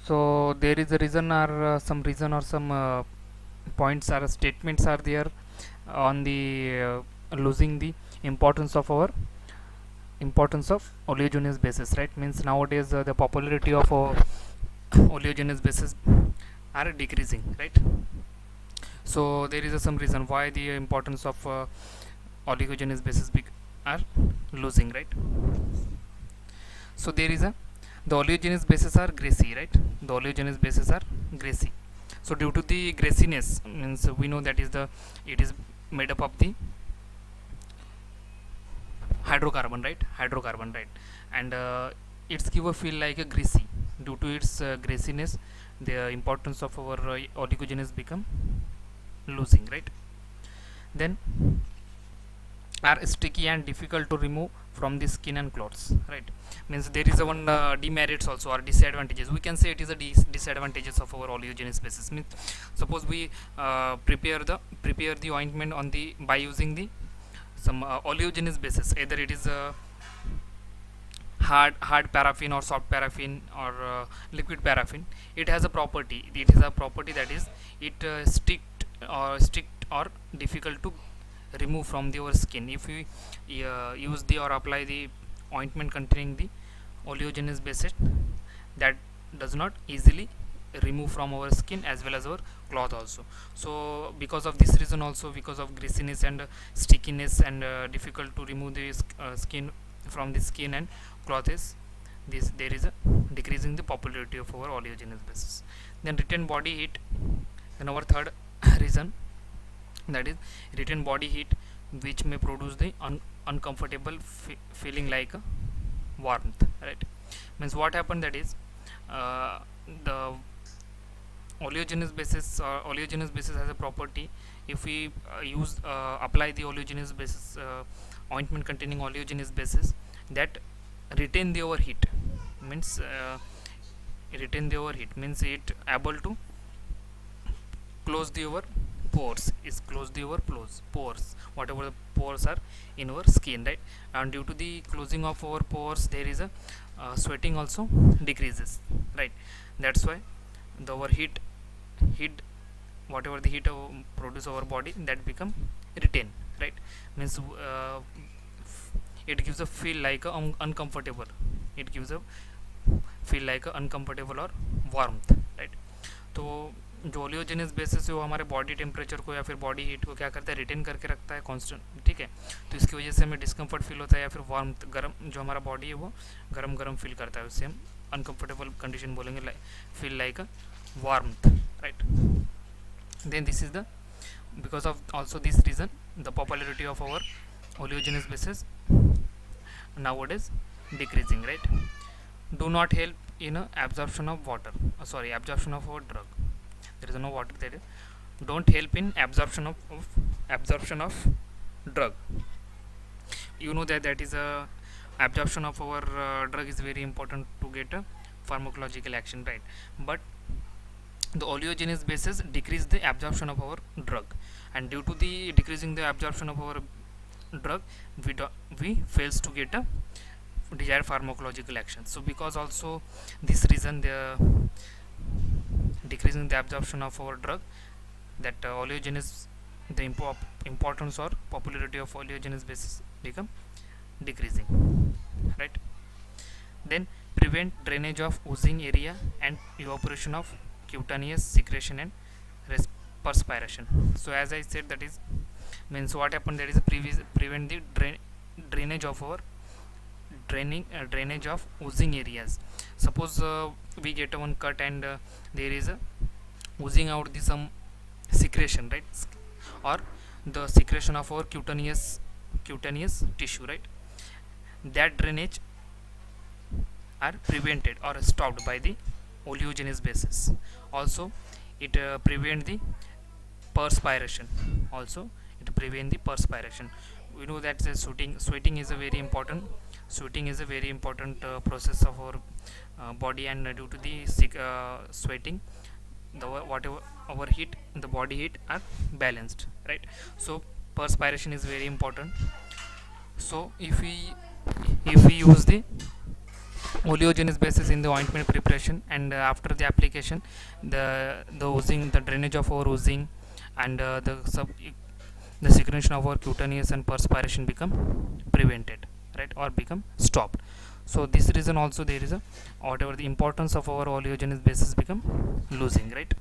So there is a reason or some reason or some points or statements are there on the losing the importance of our importance of oleaginous bases, right? Means nowadays the popularity of oleaginous bases are decreasing, right? So there is some reason why the importance of oligogenous bases are losing, right? So there is a the oleogenous bases are greasy, right? The oleogenous bases are greasy. So due to the greasiness, means we know that is the it is made up of the hydrocarbon, right? Hydrocarbon, right? And it's give a feel like a greasy. Due to its greasiness, the importance of our oligogenous become losing, right? Then are sticky and difficult to remove from the skin and clothes, right? Means there is a one demerits also or disadvantages, we can say it is a disadvantages of our oleogenous basis. Means suppose we prepare the ointment on the by using the some oleogenous basis, either it is a hard paraffin or soft paraffin or liquid paraffin. It has a property, it is a property that is it sticked or difficult to remove from your skin. If we use the or apply the ointment containing the oleogenous basis, that does not easily remove from our skin as well as our cloth also. So because of this reason also, because of greasiness and stickiness and difficult to remove the skin from the skin and cloth is this, there is a decreasing the popularity of our oleogenous basis. Then retain body heat. Then our third reason, that is retain body heat, which may produce the uncomfortable feeling like a warmth, right? Means what happened, that is the oleogenous basis has a property. If we apply the oleogenous basis ointment containing oleogenous basis, that retain the overheat. Means retain the overheat means it able to close the over pores, is close the over pores, whatever the pores are in our skin, right? And due to the closing of our pores, there is a sweating also decreases, right? That's why the heat, whatever the heat produce our body, that become retain, right? Means it gives a feel like a uncomfortable, it gives a feel like a uncomfortable or warmth, right? तो जो ओलियोजेनस basis है वो हमारे body temperature को या फिर body heat को क्या करता है, रिटेन करके रखता है कांस्टेंट, ठीक है? तो इसकी वजह से हमें डिस्कम्फर्ट फील होता है या फिर वार्म गर्म, जो हमारा बॉडी है वो गर्म गर्म फील करता है, उससे हम अनकम्फर्टेबल कंडीशन बोलेंगे, feel like a warmth, right? Then this is the because of also this reason, the popularity of our oleogenous bases nowadays decreasing, right? Do not help in absorption of water, absorption of our drug. There is no water there. Don't help in absorption of drug. You know that is a absorption of our drug is very important to get a pharmacological action, right? But the oleogenous bases decrease the absorption of our drug, and due to the decreasing the absorption of our drug, we fails to get a desired pharmacological action. So because also this reason, the decreasing the absorption of our drug, that oleogenous, the importance or popularity of oleogenous bases become decreasing, right? Then prevent drainage of oozing area and evaporation of cutaneous secretion and perspiration. So as I said, that is means what happened, that is prevent the drainage of our drainage of oozing areas. Suppose we get one cut and there is a oozing out the some secretion, right? Or the secretion of our cutaneous tissue, right? That drainage are prevented or stopped by the oleogenous bases. Also it prevent the perspiration. Also it prevent the perspiration. We know that the sweating is a very important process of our body, and due to the sweating, the whatever our heat, the body heat are balanced, right? So perspiration is very important. So if we use the oleogenous basis in the ointment preparation, and after the application, the oozing, the drainage of our oozing, and the secretion of our cutaneous and perspiration become prevented, right, or become stopped. So this reason also there is a, whatever the importance of our oleogenous basis become losing, right.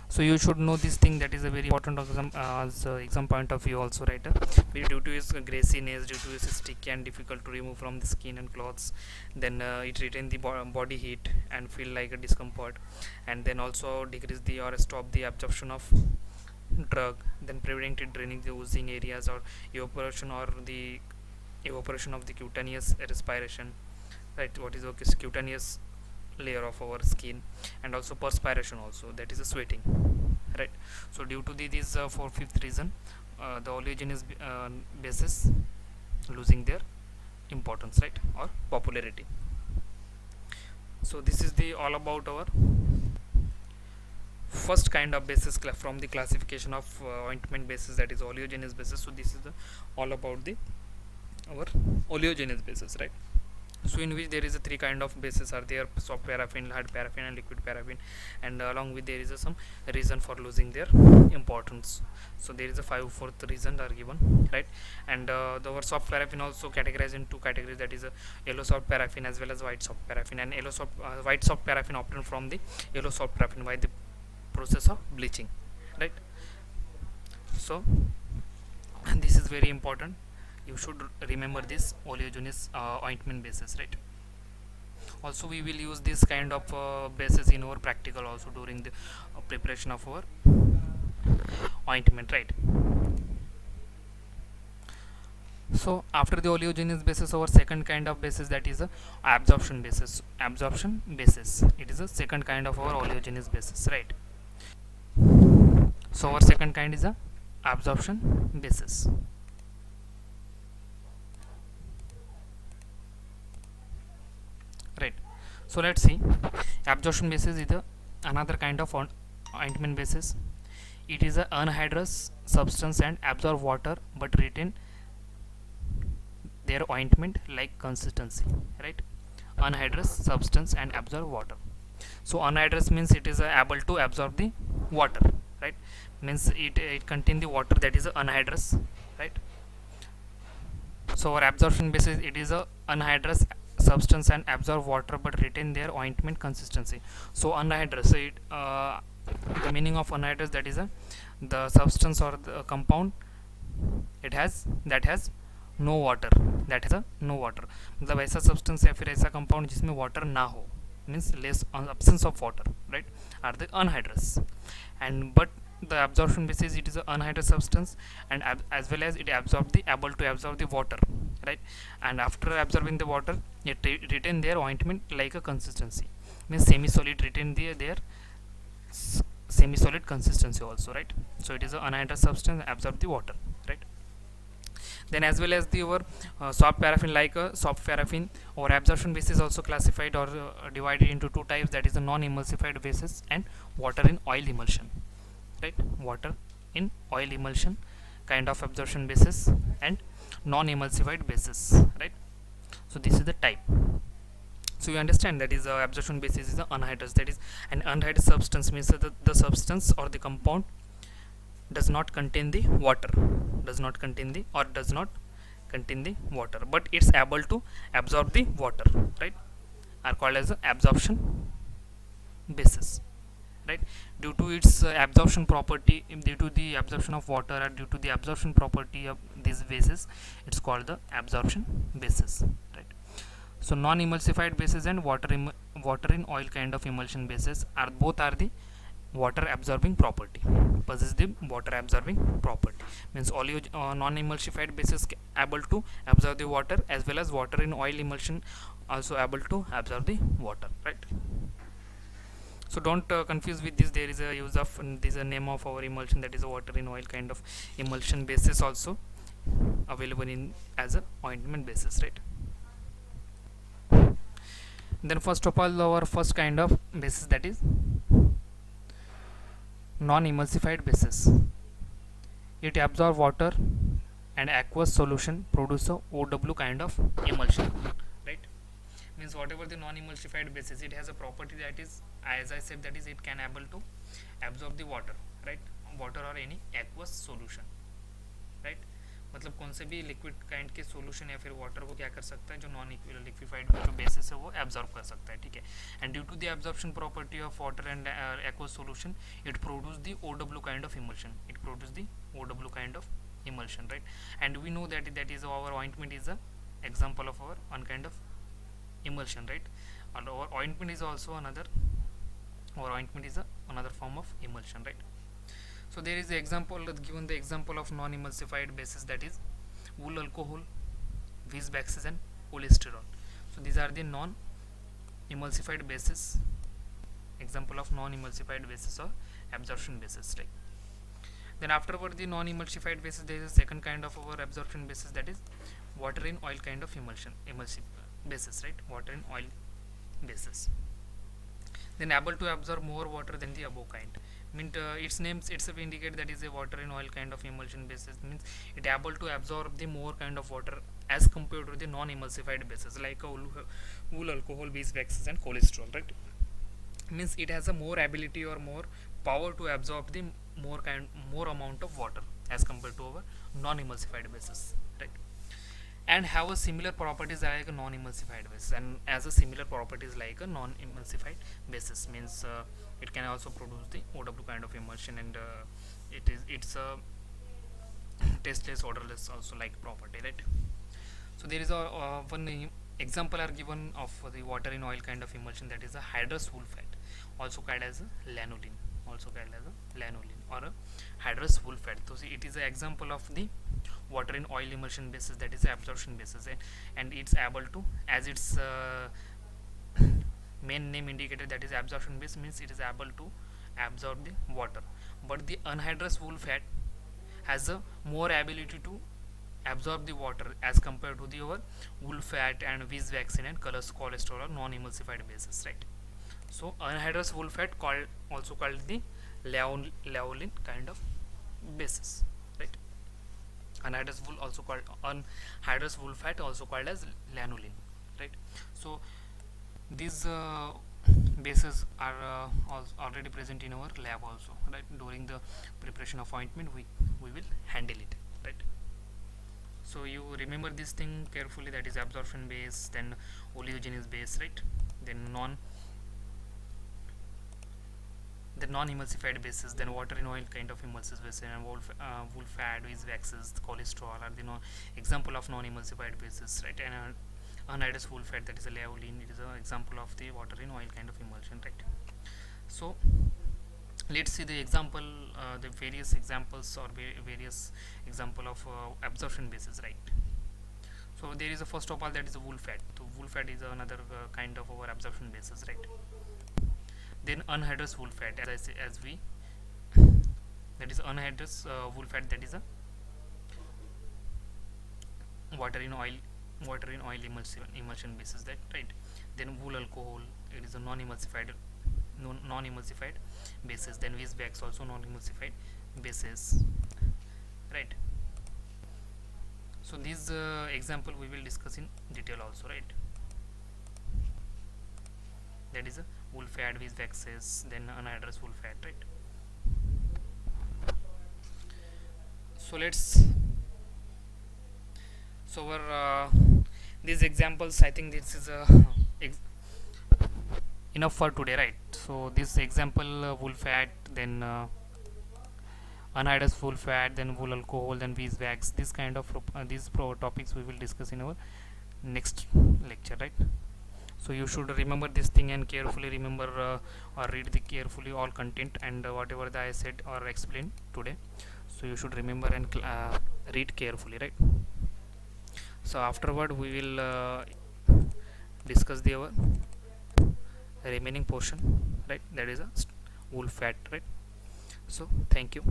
So you should know this thing, that is a very important exam, as exam point of view also, right. Due to its graciness, due to its sticky and difficult to remove from the skin and clothes, then it retain the body heat and feel like a discomfort, and then also decrease the or stop the absorption of drug, then preventing draining the oozing areas or evaporation, or the evaporation of the cutaneous respiration, right, what is okay, cutaneous layer of our skin, and also perspiration also, that is a sweating, right. So due to this for fifth reason, the oleogenous bases losing their importance, right, or popularity. So this is the all about our first kind of basis from the classification of ointment basis, that is oleogenous basis. So this is the all about the our oleogenous basis, right. So in which there is a three kind of bases are there: soft paraffin, hard paraffin, and liquid paraffin, and along with there is some reason for losing their importance. So there is a fourth reason are given, right. And our soft paraffin also categorized in two categories, that is a yellow soft paraffin as well as white soft paraffin. And white soft paraffin obtained from the yellow soft paraffin by the process of bleaching, right. So and this is very important, you should remember this oleogenous ointment basis, right. Also we will use this kind of basis in our practical also during the preparation of our ointment, right. So after the oleogenous basis, our second kind of basis, that is a absorption basis. Absorption basis, it is a second kind of our oleogenous basis, right. So our second kind is a absorption basis, right. So let's see, absorption basis is the another kind of ointment basis. It is a anhydrous substance and absorb water but retain their ointment like consistency, right. Anhydrous substance and absorb water. So anhydrous means it is able to absorb the water, right, means it contain the water, that is anhydrous, right. So our absorption basis, it is a anhydrous substance and absorb water but retain their ointment consistency. So anhydrous, so the meaning of anhydrous, that is the substance or the compound it has that has no water, that is a no water, मतलब ऐसा substance या फिर ऐसा compound जिसमें water ना हो, means less absence of water, right, are the anhydrous. And but the absorption basis, it is an anhydrous substance, and as well as it able to absorb the water, right. And after absorbing the water, it retain their ointment like a consistency, means semi solid, retain their semi solid consistency also, right. So it is an anhydrous substance, absorb the water, right. Then as well as the our soft paraffin, like soft paraffin or absorption basis also classified or divided into two types, that is a non-emulsified basis and water in oil emulsion, right. Water in oil emulsion kind of absorption basis and non-emulsified basis, right. So this is the type. So you understand that is absorption basis is the anhydrous, that is an anhydrous substance, means the substance or the compound does not contain the water, does not contain the water, but it's able to absorb the water, right, are called as absorption basis, right. Due to its absorption property, due to the absorption of water, or due to the absorption property of this basis, it's called the absorption basis, right. So non-emulsified basis and water in oil kind of emulsion basis are both are the water absorbing property, possess the water absorbing property, means non-emulsified basis able to absorb the water, as well as water in oil emulsion also able to absorb the water, right. So don't confuse with this, there is a use of this is a name of our emulsion, that is a water in oil kind of emulsion basis also available in as a ointment basis, right. Then first of all, our first kind of basis, that is non-emulsified basis. It absorbs water and aqueous solution, produce a OW kind of emulsion, right. Means means whatever the non-emulsified basis, it has a property that is, as I said, that is it can able to absorb the water, right, water or any aqueous solution, right. मतलब कौन से भी liquid kind के solution या फिर water को क्या कर सकता है, जो नॉन लिक्विफाइड जो बेसिस है वो एब्जॉर्ब कर सकता है, ठीक है. And due to the absorption property of water and aqueous solution, it produce the OW kind of emulsion, it produce the OW kind of emulsion, right. And we know that that is our ointment is a example of our one kind of emulsion, right. And our ointment is also another, our ointment is another form of emulsion, right. So there is the example, given the example of non-emulsified bases, that is wool alcohol, beeswaxes and cholesterol. So these are the non-emulsified bases, example of non-emulsified bases or absorption bases, right. Then afterward the non-emulsified basis, there is a second kind of our absorption basis, that is water in oil kind of emulsive basis, right, water in oil basis. Then able to absorb more water than the above kind, means its names itself indicate that is a water in oil kind of emulsion basis, means it able to absorb the more kind of water as compared to the non-emulsified basis like wool alcohol, beeswaxes and cholesterol, right. Means it has a more ability or more power to absorb the more amount of water as compared to our non-emulsified basis, right. And have a similar properties like a non-emulsified basis, and as a similar properties like a non-emulsified basis, means it can also produce the OW kind of emulsion, and it's a tasteless, odorless also like property, right. So there is a one example are given of the water in oil kind of emulsion, that is a hydrous wool fat, also called as a lanolin, or a hydrous wool fat. So see, it is an example of the water in oil emulsion basis, that is absorption basis, and it's able to, as its main name indicated, that is absorption base, means it is able to absorb the water. But the anhydrous wool fat has a more ability to absorb the water as compared to the our wool fat and beeswax and cholesterol or non-emulsified bases, right. So anhydrous wool fat also called the lanolin kind of basis, right. Anhydrous wool also called anhydrous wool fat also called as lanolin, right. So these bases are already present in our lab also, right. During the preparation of ointment we will handle it, right. So you remember this thing carefully, that is absorption base, then oleogenous base, right, then non-emulsified bases, then water in oil kind of emulsive bases, and wool fat, beeswaxes, cholesterol are the example of non-emulsified bases, right. And anhydrous wool fat, that is a lanolin, it is an example of the water in oil kind of emulsion, right. So let's see the example, the various examples or various example of absorption bases, right. So there is a first of all, that is a wool fat. So wool fat is another kind of our absorption basis, right. Then anhydrous wool fat, as I say, that is anhydrous wool fat, that is a water in oil emulsion basis, that, right. Then wool alcohol, it is a non-emulsified basis. Then beeswax, also non-emulsified basis, right. So these example we will discuss in detail also, right. That is a wool fat, beeswaxes, then anhydrous wool fat, right. So let's, so our these examples, I think this is enough for today, right. So this example, wool fat, then anhydrous wool fat, then wool alcohol, then beeswax, this kind of topics we will discuss in our next lecture, right. So you should remember this thing and carefully remember or read the carefully all content and whatever that I said or explained today. So you should remember and read carefully, right. So afterward we will discuss the our remaining portion, right, that is a wool fat, right. So thank you.